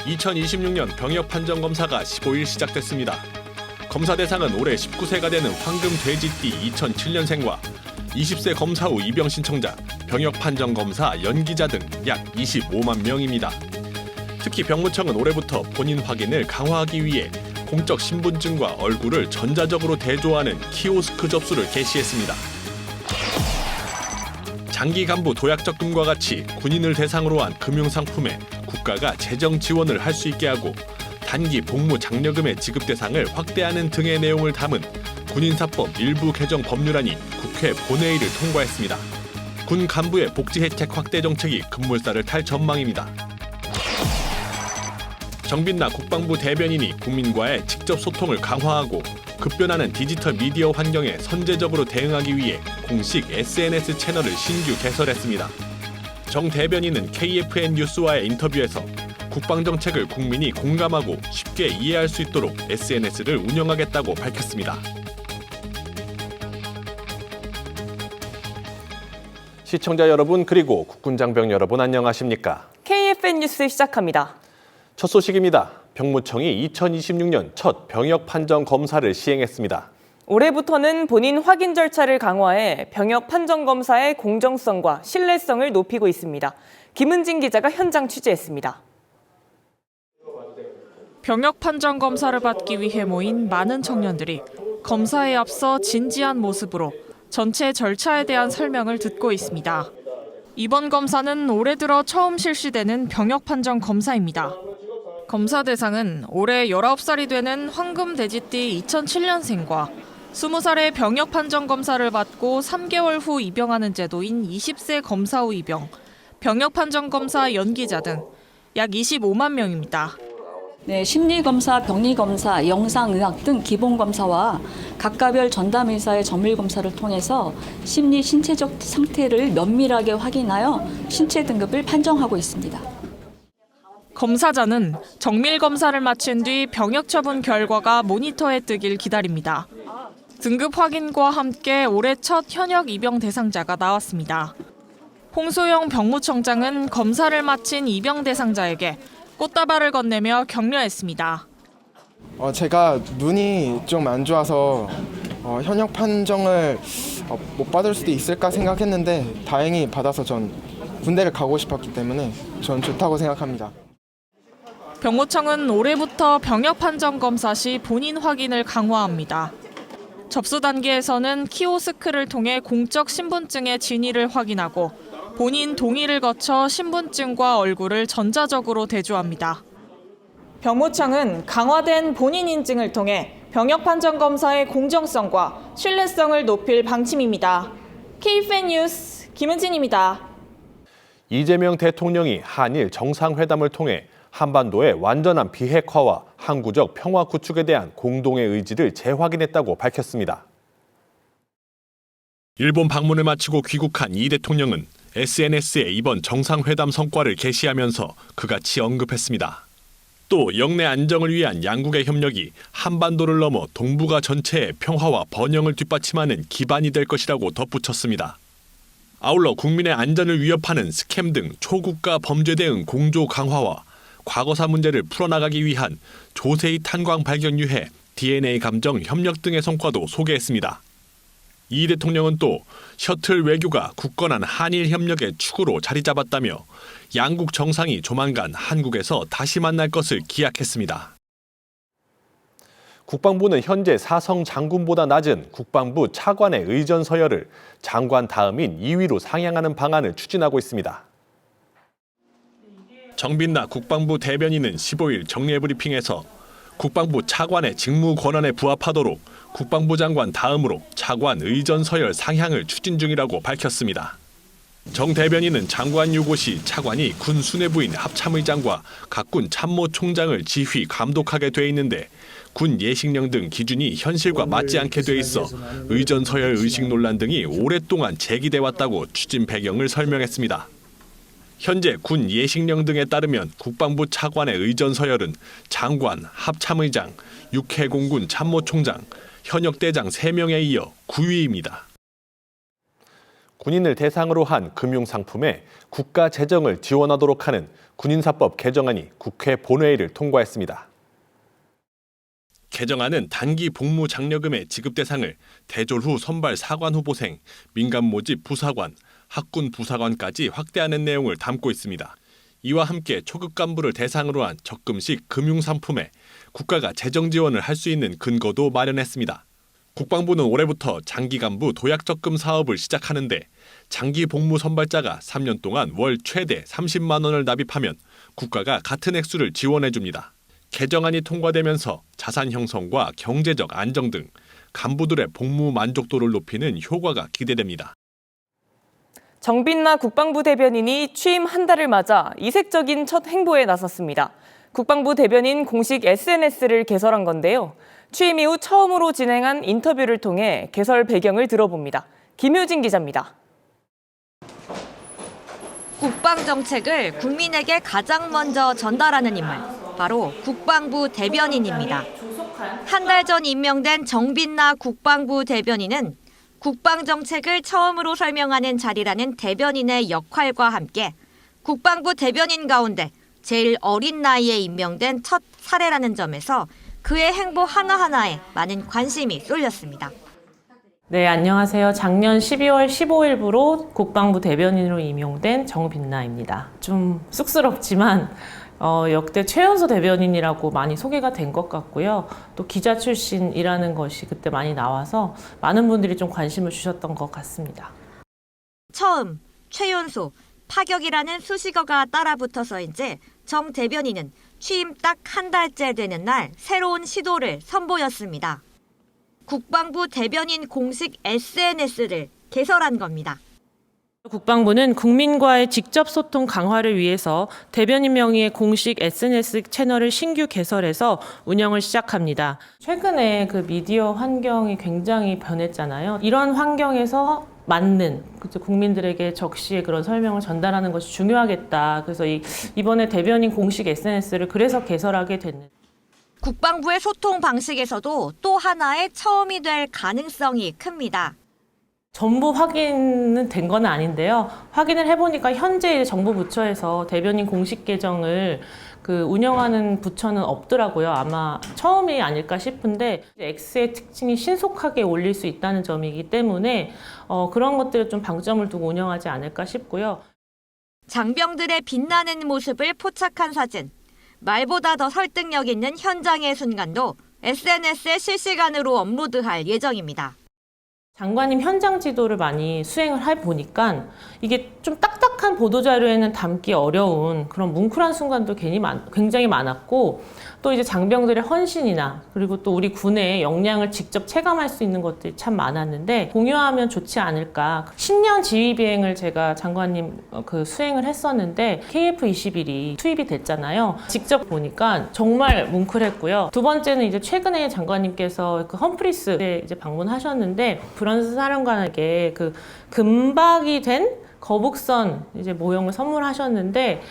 2026년 병역 판정 검사가 15일 시작됐습니다. 검사 대상은 올해 19세가 되는 황금 돼지띠 2007년생과 20세 검사 후 입영 신청자, 병역 판정 검사, 연기자 등 약 25만 명입니다. 특히 병무청은 올해부터 본인 확인을 강화하기 위해 공적 신분증과 얼굴을 전자적으로 대조하는 키오스크 접수를 개시했습니다. 장기 간부 도약 적금과 같이 군인을 대상으로 한 금융상품에 국가가 재정 지원을 할 수 있게 하고 단기 복무 장려금의 지급 대상을 확대하는 등의 내용을 담은 군인사법 일부 개정 법률안이 국회 본회의를 통과했습니다. 군 간부의 복지 혜택 확대 정책이 급물살을 탈 전망입니다. 정빈나 국방부 대변인이 국민과의 직접 소통을 강화하고 급변하는 디지털 미디어 환경에 선제적으로 대응하기 위해 공식 SNS 채널을 신규 개설했습니다. 정 대변인은 KFN 뉴스와의 인터뷰에서 국방정책을 국민이 공감하고 쉽게 이해할 수 있도록 SNS를 운영하겠다고 밝혔습니다. 시청자 여러분 그리고 국군장병 여러분 안녕하십니까? KFN 뉴스 시작합니다. 첫 소식입니다. 병무청이 2026년 첫 병역 판정 검사를 시행했습니다. 올해부터는 본인 확인 절차를 강화해 병역 판정 검사의 공정성과 신뢰성을 높이고 있습니다. 김은진 기자가 현장 취재했습니다. 병역 판정 검사를 받기 위해 모인 많은 청년들이 검사에 앞서 진지한 모습으로 전체 절차에 대한 설명을 듣고 있습니다. 이번 검사는 올해 들어 처음 실시되는 병역 판정 검사입니다. 검사 대상은 올해 19살이 되는 황금 돼지띠 2007년생과 20살의 병역 판정 검사를 받고 3개월 후 입영하는 제도인 20세 검사 후 입영, 병역 판정 검사 연기자 등 약 25만 명입니다. 네, 심리검사, 병리검사, 영상의학 등 기본검사와 각가별 전담의사의 전밀검사를 통해서 심리, 신체적 상태를 면밀하게 확인하여 신체 등급을 판정하고 있습니다. 검사자는 정밀검사를 마친 뒤 병역 처분 결과가 모니터에 뜨길 기다립니다. 등급 확인과 함께 올해 첫 현역 입영 대상자가 나왔습니다. 홍소영 병무청장은 검사를 마친 입영 대상자에게 꽃다발을 건네며 격려했습니다. 제가 눈이 좀 안 좋아서 현역 판정을 못 받을 수도 있을까 생각했는데 다행히 받아서 전 군대를 가고 싶었기 때문에 전 좋다고 생각합니다. 병무청은 올해부터 병역 판정 검사 시 본인 확인을 강화합니다. 접수 단계에서는 키오스크를 통해 공적 신분증의 진위를 확인하고 본인 동의를 거쳐 신분증과 얼굴을 전자적으로 대조합니다. 병무청은 강화된 본인 인증을 통해 병역 판정 검사의 공정성과 신뢰성을 높일 방침입니다. KFN 뉴스 김은진입니다. 이재명 대통령이 한일 정상회담을 통해 한반도의 완전한 비핵화와 항구적 평화 구축에 대한 공동의 의지를 재확인했다고 밝혔습니다. 일본 방문을 마치고 귀국한 이 대통령은 SNS에 이번 정상회담 성과를 게시하면서 그같이 언급했습니다. 또 영내 안정을 위한 양국의 협력이 한반도를 넘어 동북아 전체의 평화와 번영을 뒷받침하는 기반이 될 것이라고 덧붙였습니다. 아울러 국민의 안전을 위협하는 스캠 등 초국가 범죄 대응 공조 강화와 과거사 문제를 풀어나가기 위한 조세희 탄광 발견 유해, DNA 감정 협력 등의 성과도 소개했습니다. 이 대통령은 또 셔틀 외교가 굳건한 한일 협력의 축으로 자리 잡았다며 양국 정상이 조만간 한국에서 다시 만날 것을 기약했습니다. 국방부는 현재 사성 장군보다 낮은 국방부 차관의 의전 서열을 장관 다음인 2위로 상향하는 방안을 추진하고 있습니다. 정빈나 국방부 대변인은 15일 정례 브리핑에서 국방부 차관의 직무 권한에 부합하도록 국방부 장관 다음으로 차관 의전 서열 상향을 추진 중이라고 밝혔습니다. 정 대변인은 장관 유고 시 차관이 군 수뇌부인 합참의장과 각군 참모총장을 지휘 감독하게 돼 있는데 군 예식령 등 기준이 현실과 맞지 않게 돼 있어 의전 서열 의식 논란 등이 오랫동안 제기돼 왔다고 추진 배경을 설명했습니다. 현재 군 예식령 등에 따르면 국방부 차관의 의전 서열은 장관, 합참의장, 육해공군 참모총장, 현역대장 3명에 이어 9위입니다. 군인을 대상으로 한 금융상품에 국가 재정을 지원하도록 하는 군인사법 개정안이 국회 본회의를 통과했습니다. 개정안은 단기 복무 장려금의 지급 대상을 대졸 후 선발 사관 후보생, 민간 모집 부사관, 학군 부사관까지 확대하는 내용을 담고 있습니다. 이와 함께 초급 간부를 대상으로 한 적금식 금융상품에 국가가 재정 지원을 할 수 있는 근거도 마련했습니다. 국방부는 올해부터 장기 간부 도약 적금 사업을 시작하는데 장기 복무 선발자가 3년 동안 월 최대 30만 원을 납입하면 국가가 같은 액수를 지원해 줍니다. 개정안이 통과되면서 자산 형성과 경제적 안정 등 간부들의 복무 만족도를 높이는 효과가 기대됩니다. 정빈나 국방부 대변인이 취임 한 달을 맞아 이색적인 첫 행보에 나섰습니다. 국방부 대변인 공식 SNS를 개설한 건데요. 취임 이후 처음으로 진행한 인터뷰를 통해 개설 배경을 들어봅니다. 김효진 기자입니다. 국방 정책을 국민에게 가장 먼저 전달하는 인물, 바로 국방부 대변인입니다. 한 달 전 임명된 정빈나 국방부 대변인은 국방 정책을 처음으로 설명하는 자리라는 대변인의 역할과 함께 국방부 대변인 가운데 제일 어린 나이에 임명된 첫 사례라는 점에서 그의 행보 하나하나에 많은 관심이 쏠렸습니다. 네, 안녕하세요. 작년 12월 15일부로 국방부 대변인으로 임용된 정빈나입니다. 좀 쑥스럽지만 역대 최연소 대변인이라고 많이 소개가 된 것 같고요. 또 기자 출신이라는 것이 그때 많이 나와서 많은 분들이 좀 관심을 주셨던 것 같습니다. 처음, 최연소, 파격이라는 수식어가 따라붙어서인지 정 대변인은 취임 딱 한 달째 되는 날 새로운 시도를 선보였습니다. 국방부 대변인 공식 SNS를 개설한 겁니다. 국방부는 국민과의 직접 소통 강화를 위해서 대변인 명의의 공식 SNS 채널을 신규 개설해서 운영을 시작합니다. 최근에 그 미디어 환경이 굉장히 변했잖아요. 이런 환경에서 맞는 국민들에게 적시의 그런 설명을 전달하는 것이 중요하겠다. 그래서 이번에 대변인 공식 SNS를 그래서 개설하게 됐는데. 국방부의 소통 방식에서도 또 하나의 처음이 될 가능성이 큽니다. 전부 확인은 된 건 아닌데요. 확인을 해보니까 현재 정부 부처에서 대변인 공식 계정을 운영하는 부처는 없더라고요. 아마 처음이 아닐까 싶은데 X의 특징이 신속하게 올릴 수 있다는 점이기 때문에 그런 것들을 좀 방점을 두고 운영하지 않을까 싶고요. 장병들의 빛나는 모습을 포착한 사진, 말보다 더 설득력 있는 현장의 순간도 SNS에 실시간으로 업로드할 예정입니다. 장관님 현장 지도를 많이 수행을 해보니까 이게 좀 딱딱한 보도자료에는 담기 어려운 그런 뭉클한 순간도 굉장히 많았고 또 이제 장병들의 헌신이나 그리고 또 우리 군의 역량을 직접 체감할 수 있는 것들이 참 많았는데 공유하면 좋지 않을까. 신년 지휘비행을 제가 장관님 수행을 했었는데 KF-21이 투입이 됐잖아요. 직접 보니까 정말 뭉클했고요. 두 번째는 이제 최근에 장관님께서 험프리스에 이제 방문하셨는데 브런스 사령관에게 금박이 된 거북선 이제 모형을 선물하셨는데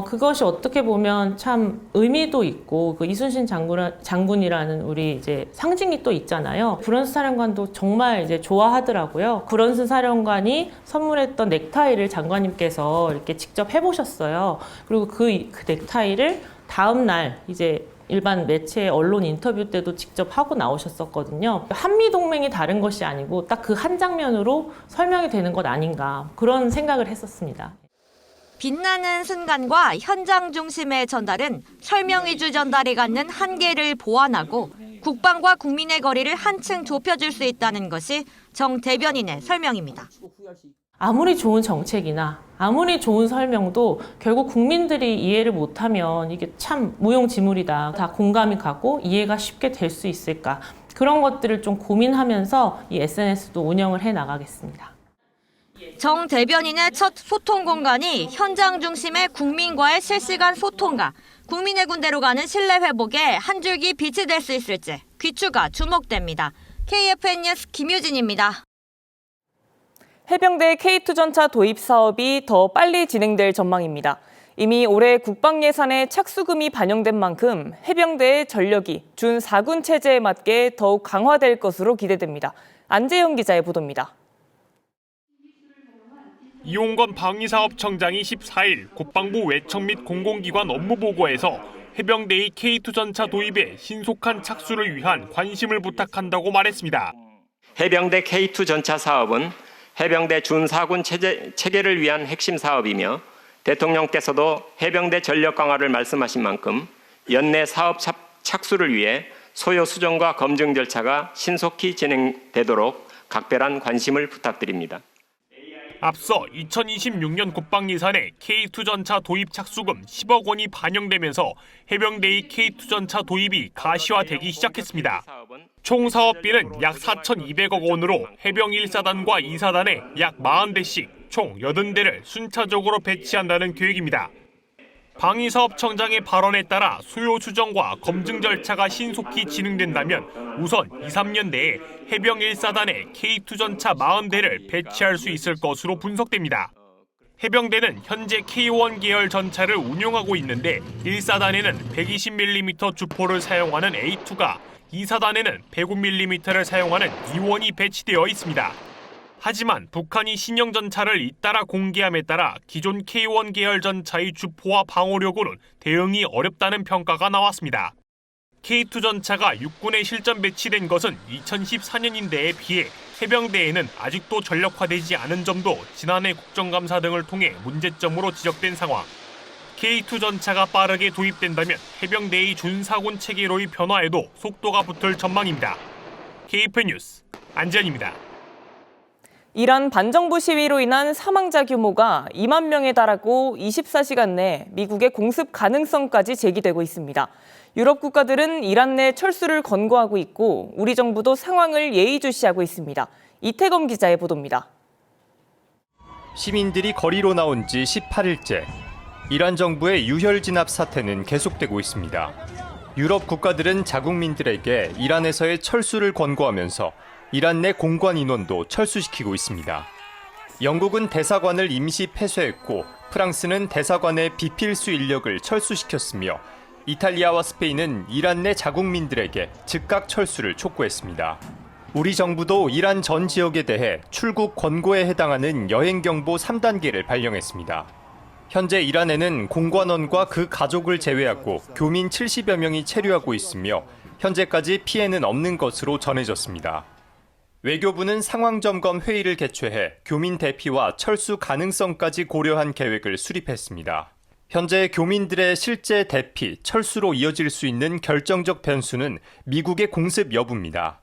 그것이 어떻게 보면 참 의미도 있고 이순신 장군이라는 우리 이제 상징이 또 있잖아요. 브런스 사령관도 정말 이제 좋아하더라고요. 브런스 사령관이 선물했던 넥타이를 장관님께서 이렇게 직접 해보셨어요. 그리고 그 넥타이를 다음 날 이제 일반 매체 언론 인터뷰 때도 직접 하고 나오셨었거든요. 한미 동맹이 다른 것이 아니고 딱 그 한 장면으로 설명이 되는 것 아닌가 그런 생각을 했었습니다. 빛나는 순간과 현장 중심의 전달은 설명 위주 전달이 갖는 한계를 보완하고 국방과 국민의 거리를 한층 좁혀줄 수 있다는 것이 정 대변인의 설명입니다. 아무리 좋은 정책이나 아무리 좋은 설명도 결국 국민들이 이해를 못하면 이게 참 무용지물이다. 다 공감이 가고 이해가 쉽게 될 수 있을까. 그런 것들을 좀 고민하면서 이 SNS도 운영을 해 나가겠습니다. 정 대변인의 첫 소통 공간이 현장 중심의 국민과의 실시간 소통과 국민의 군대로 가는 신뢰 회복에 한 줄기 빛이 될 수 있을지 귀추가 주목됩니다. KFN 뉴스 김유진입니다. 해병대 K2 전차 도입 사업이 더 빨리 진행될 전망입니다. 이미 올해 국방 예산에 착수금이 반영된 만큼 해병대의 전력이 준 4군 체제에 맞게 더욱 강화될 것으로 기대됩니다. 안재영 기자의 보도입니다. 이용건 방위사업청장이 14일 국방부 외청 및 공공기관 업무보고에서 해병대의 K2 전차 도입에 신속한 착수를 위한 관심을 부탁한다고 말했습니다. 해병대 K2 전차 사업은 해병대 준사군 체계를 위한 핵심 사업이며 대통령께서도 해병대 전력 강화를 말씀하신 만큼 연내 사업 착수를 위해 소요 수정과 검증 절차가 신속히 진행되도록 각별한 관심을 부탁드립니다. 앞서 2026년 국방 예산에 K2 전차 도입 착수금 10억 원이 반영되면서 해병대의 K2 전차 도입이 가시화되기 시작했습니다. 총 사업비는 약 4,200억 원으로 해병 1사단과 2사단에 약 40대씩 총 80대를 순차적으로 배치한다는 계획입니다. 방위사업청장의 발언에 따라 수요 추정과 검증 절차가 신속히 진행된다면 우선 2-3년 내에 해병 1사단에 K2 전차 40대를 배치할 수 있을 것으로 분석됩니다. 해병대는 현재 K1 계열 전차를 운용하고 있는데 1사단에는 120mm 주포를 사용하는 A2가 2사단에는 105mm를 사용하는 E1이 배치되어 있습니다. 하지만 북한이 신형 전차를 잇따라 공개함에 따라 기존 K1 계열 전차의 주포와 방어력으로는 대응이 어렵다는 평가가 나왔습니다. K2 전차가 육군에 실전 배치된 것은 2014년인데에 비해 해병대에는 아직도 전력화되지 않은 점도 지난해 국정감사 등을 통해 문제점으로 지적된 상황. K2 전차가 빠르게 도입된다면 해병대의 준사군 체계로의 변화에도 속도가 붙을 전망입니다. KF 뉴스 안지현입니다. 이란 반정부 시위로 인한 사망자 규모가 2만 명에 달하고 24시간 내 미국의 공습 가능성까지 제기되고 있습니다. 유럽 국가들은 이란 내 철수를 권고하고 있고 우리 정부도 상황을 예의주시하고 있습니다. 이태검 기자의 보도입니다. 시민들이 거리로 나온 지 18일째. 이란 정부의 유혈 진압 사태는 계속되고 있습니다. 유럽 국가들은 자국민들에게 이란에서의 철수를 권고하면서 이란 내 공관 인원도 철수시키고 있습니다. 영국은 대사관을 임시 폐쇄했고 프랑스는 대사관의 비필수 인력을 철수시켰으며 이탈리아와 스페인은 이란 내 자국민들에게 즉각 철수를 촉구했습니다. 우리 정부도 이란 전 지역에 대해 출국 권고에 해당하는 여행경보 3단계를 발령했습니다. 현재 이란에는 공관원과 그 가족을 제외하고 교민 70여 명이 체류하고 있으며 현재까지 피해는 없는 것으로 전해졌습니다. 외교부는 상황점검 회의를 개최해 교민 대피와 철수 가능성까지 고려한 계획을 수립했습니다. 현재 교민들의 실제 대피, 철수로 이어질 수 있는 결정적 변수는 미국의 공습 여부입니다.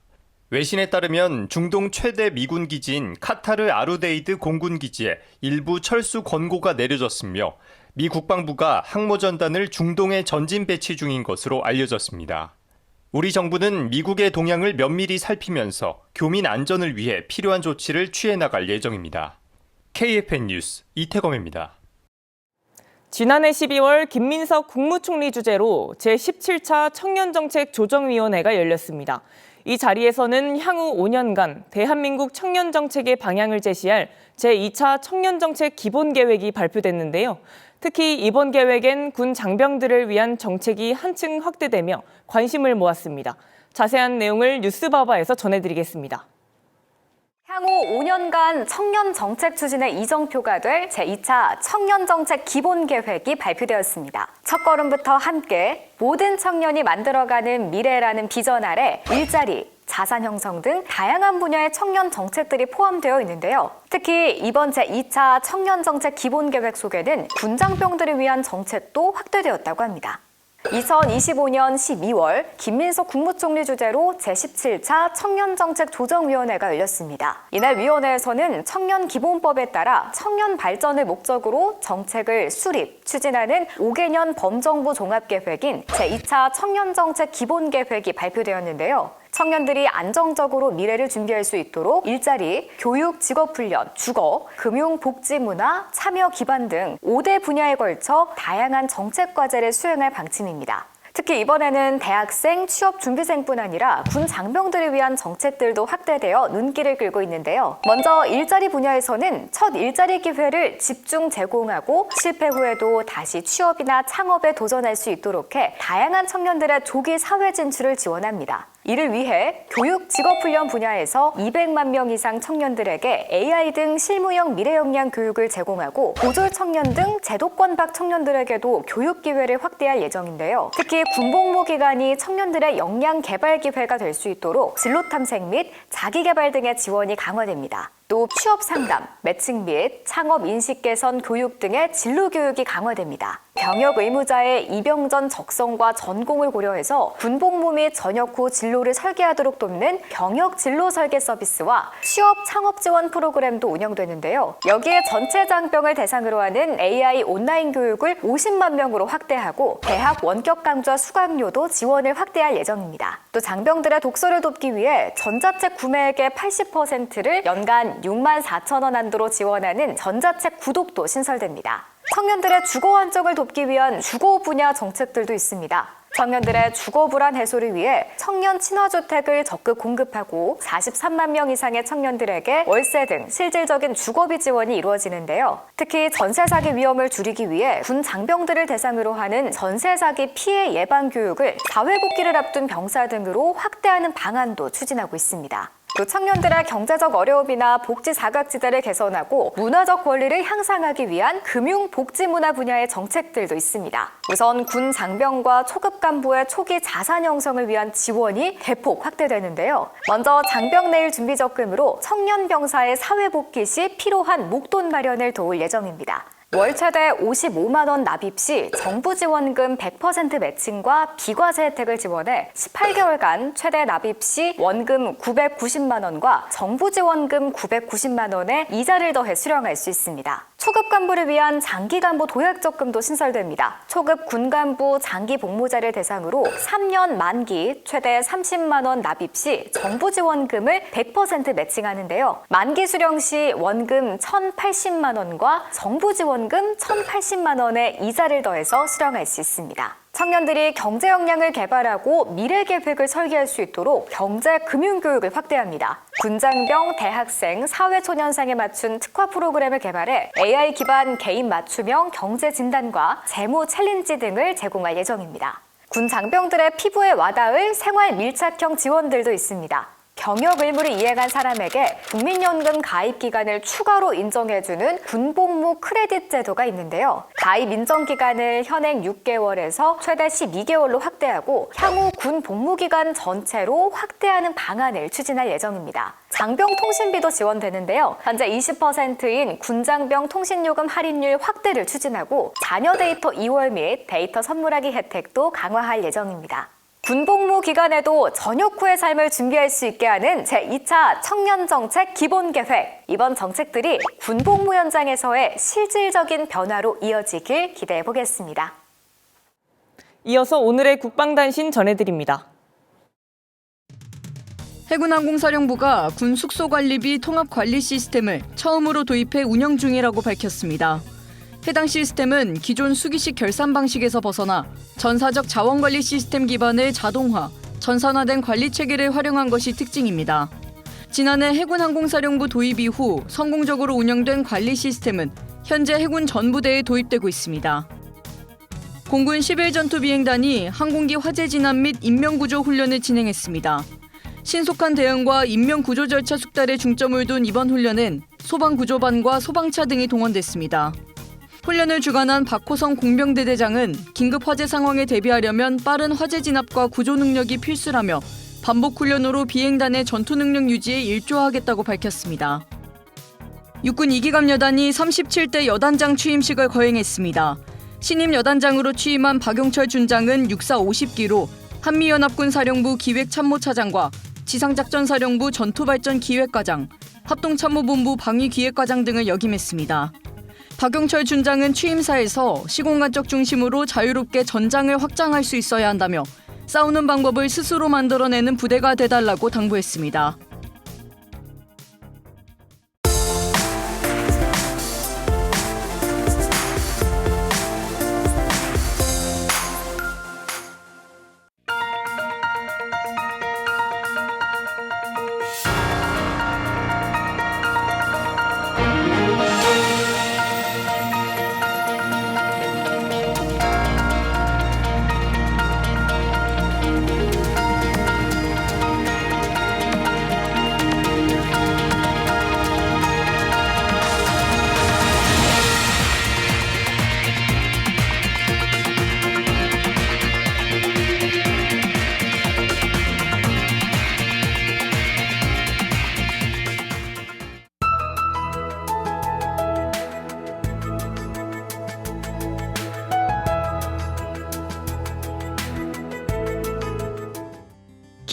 외신에 따르면 중동 최대 미군 기지인 카타르 아루데이드 공군 기지에 일부 철수 권고가 내려졌으며 미 국방부가 항모전단을 중동에 전진 배치 중인 것으로 알려졌습니다. 우리 정부는 미국의 동향을 면밀히 살피면서 교민 안전을 위해 필요한 조치를 취해 나갈 예정입니다. KFN 뉴스 이태검입니다. 지난해 12월 김민석 국무총리 주재로 제17차 청년정책 조정위원회가 열렸습니다. 이 자리에서는 향후 5년간 대한민국 청년정책의 방향을 제시할 제2차 청년정책 기본계획이 발표됐는데요. 특히 이번 계획엔 군 장병들을 위한 정책이 한층 확대되며 관심을 모았습니다. 자세한 내용을 뉴스바바에서 전해드리겠습니다. 향후 5년간 청년 정책 추진의 이정표가 될 제2차 청년정책 기본계획이 발표되었습니다. 첫걸음부터 함께 모든 청년이 만들어가는 미래라는 비전 아래 일자리, 자산 형성 등 다양한 분야의 청년 정책들이 포함되어 있는데요. 특히 이번 제2차 청년정책 기본계획 속에는 군장병들을 위한 정책도 확대되었다고 합니다. 2025년 12월 김민석 국무총리 주재로 제17차 청년정책 조정위원회가 열렸습니다. 이날 위원회에서는 청년기본법에 따라 청년 발전을 목적으로 정책을 수립, 추진하는 5개년 범정부 종합계획인 제2차 청년정책 기본계획이 발표되었는데요. 청년들이 안정적으로 미래를 준비할 수 있도록 일자리, 교육, 직업훈련, 주거, 금융, 복지, 문화, 참여 기반 등 5대 분야에 걸쳐 다양한 정책 과제를 수행할 방침입니다. 특히 이번에는 대학생, 취업준비생뿐 아니라 군 장병들을 위한 정책들도 확대되어 눈길을 끌고 있는데요. 먼저 일자리 분야에서는 첫 일자리 기회를 집중 제공하고 실패 후에도 다시 취업이나 창업에 도전할 수 있도록 해 다양한 청년들의 조기 사회 진출을 지원합니다. 이를 위해 교육 직업훈련 분야에서 200만 명 이상 청년들에게 AI 등 실무형 미래 역량 교육을 제공하고 고졸 청년 등 제도권 밖 청년들에게도 교육 기회를 확대할 예정인데요. 특히 군복무 기간이 청년들의 역량 개발 기회가 될 수 있도록 진로 탐색 및 자기 개발 등의 지원이 강화됩니다. 또 취업 상담, 매칭 및 창업 인식 개선 교육 등의 진로 교육이 강화됩니다. 병역 의무자의 입영 전 적성과 전공을 고려해서 군복무 및 전역 후 진로를 설계하도록 돕는 병역 진로 설계 서비스와 취업 창업 지원 프로그램도 운영되는데요. 여기에 전체 장병을 대상으로 하는 AI 온라인 교육을 50만 명으로 확대하고 대학 원격 강좌 수강료도 지원을 확대할 예정입니다. 또 장병들의 독서를 돕기 위해 전자책 구매액의 80%를 연간 6만 4천 원 한도로 지원하는 전자책 구독도 신설됩니다. 청년들의 주거 안정을 돕기 위한 주거 분야 정책들도 있습니다. 청년들의 주거 불안 해소를 위해 청년 친화주택을 적극 공급하고 43만 명 이상의 청년들에게 월세 등 실질적인 주거비 지원이 이루어지는데요. 특히 전세 사기 위험을 줄이기 위해 군 장병들을 대상으로 하는 전세 사기 피해 예방 교육을 사회복귀를 앞둔 병사 등으로 확대하는 방안도 추진하고 있습니다. 또 청년들의 경제적 어려움이나 복지 사각지대를 개선하고 문화적 권리를 향상하기 위한 금융 복지 문화 분야의 정책들도 있습니다. 우선 군 장병과 초급 간부의 초기 자산 형성을 위한 지원이 대폭 확대되는데요. 먼저 장병 내일 준비 적금으로 청년 병사의 사회복귀 시 필요한 목돈 마련을 도울 예정입니다. 월 최대 55만 원 납입 시 정부 지원금 100% 매칭과 비과세 혜택을 지원해 18개월간 최대 납입 시 원금 990만 원과 정부 지원금 990만 원에 이자를 더해 수령할 수 있습니다. 초급 간부를 위한 장기 간부 도약 적금도 신설됩니다. 초급 군 간부 장기 복무자를 대상으로 3년 만기 최대 30만 원 납입 시 정부 지원금을 100% 매칭하는데요. 만기 수령 시 원금 1,080만 원과 정부 지원금 1,080만 원의 이자를 더해서 수령할 수 있습니다. 청년들이 경제 역량을 개발하고 미래 계획을 설계할 수 있도록 경제 금융 교육을 확대합니다. 군장병, 대학생, 사회초년생에 맞춘 특화 프로그램을 개발해 AI 기반 개인 맞춤형 경제 진단과 재무 챌린지 등을 제공할 예정입니다. 군 장병들의 피부에 와닿을 생활 밀착형 지원들도 있습니다. 경역 의무를 이행한 사람에게 국민연금 가입 기간을 추가로 인정해주는 군복무 크레딧 제도가 있는데요. 가입 인정 기간을 현행 6개월에서 최대 12개월로 확대하고 향후 군 복무 기간 전체로 확대하는 방안을 추진할 예정입니다. 장병 통신비도 지원되는데요. 현재 20%인 군장병 통신요금 할인율 확대를 추진하고 자녀 데이터 2월 및 데이터 선물하기 혜택도 강화할 예정입니다. 군복무 기간에도 전역 후의 삶을 준비할 수 있게 하는 제2차 청년정책 기본계획. 이번 정책들이 군복무 현장에서의 실질적인 변화로 이어지길 기대해 보겠습니다. 이어서 오늘의 국방단신 전해드립니다. 해군항공사령부가 군 숙소관리비 통합관리 시스템을 처음으로 도입해 운영 중이라고 밝혔습니다. 해당 시스템은 기존 수기식 결산 방식에서 벗어나 전사적 자원관리 시스템 기반의 자동화, 전산화된 관리 체계를 활용한 것이 특징입니다. 지난해 해군항공사령부 도입 이후 성공적으로 운영된 관리 시스템은 현재 해군 전부대에 도입되고 있습니다. 공군 11전투비행단이 항공기 화재 진압 및 인명구조 훈련을 진행했습니다. 신속한 대응과 인명구조 절차 숙달에 중점을 둔 이번 훈련은 소방구조반과 소방차 등이 동원됐습니다. 훈련을 주관한 박호성 공병대대장은 긴급 화재 상황에 대비하려면 빠른 화재 진압과 구조 능력이 필수라며 반복 훈련으로 비행단의 전투 능력 유지에 일조하겠다고 밝혔습니다. 육군 2기갑 여단이 37대 여단장 취임식을 거행했습니다. 신임 여단장으로 취임한 박용철 준장은 육사 50기로 한미연합군 사령부 기획참모차장과 지상작전사령부 전투발전기획과장, 합동참모본부 방위기획과장 등을 역임했습니다. 박용철 준장은 취임사에서 시공간적 중심으로 자유롭게 전장을 확장할 수 있어야 한다며 싸우는 방법을 스스로 만들어내는 부대가 돼달라고 당부했습니다.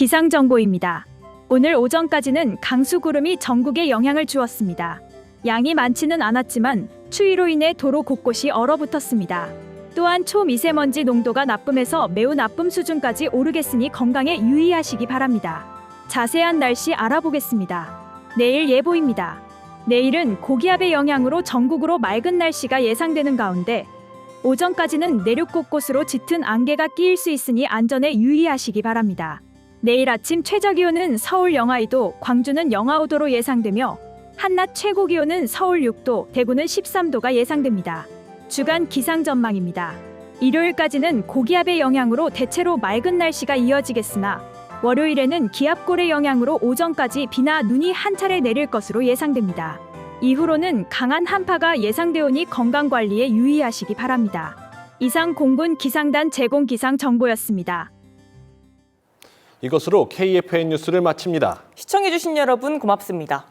기상정보입니다. 오늘 오전까지는 강수구름이 전국에 영향을 주었습니다. 양이 많지는 않았지만 추위로 인해 도로 곳곳이 얼어붙었습니다. 또한 초미세먼지 농도가 나쁨에서 매우 나쁨 수준까지 오르겠으니 건강에 유의하시기 바랍니다. 자세한 날씨 알아보겠습니다. 내일 예보입니다. 내일은 고기압의 영향으로 전국으로 맑은 날씨가 예상되는 가운데 오전까지는 내륙 곳곳으로 짙은 안개가 끼일 수 있으니 안전에 유의하시기 바랍니다. 내일 아침 최저기온은 서울 영하 2도, 광주는 영하 5도로 예상되며 한낮 최고기온은 서울 6도, 대구는 13도가 예상됩니다. 주간 기상 전망입니다. 일요일까지는 고기압의 영향으로 대체로 맑은 날씨가 이어지겠으나 월요일에는 기압골의 영향으로 오전까지 비나 눈이 한 차례 내릴 것으로 예상됩니다. 이후로는 강한 한파가 예상되오니 건강관리에 유의하시기 바랍니다. 이상 공군 기상단 제공 기상 정보였습니다. 이것으로 KFN 뉴스를 마칩니다. 시청해주신 여러분 고맙습니다.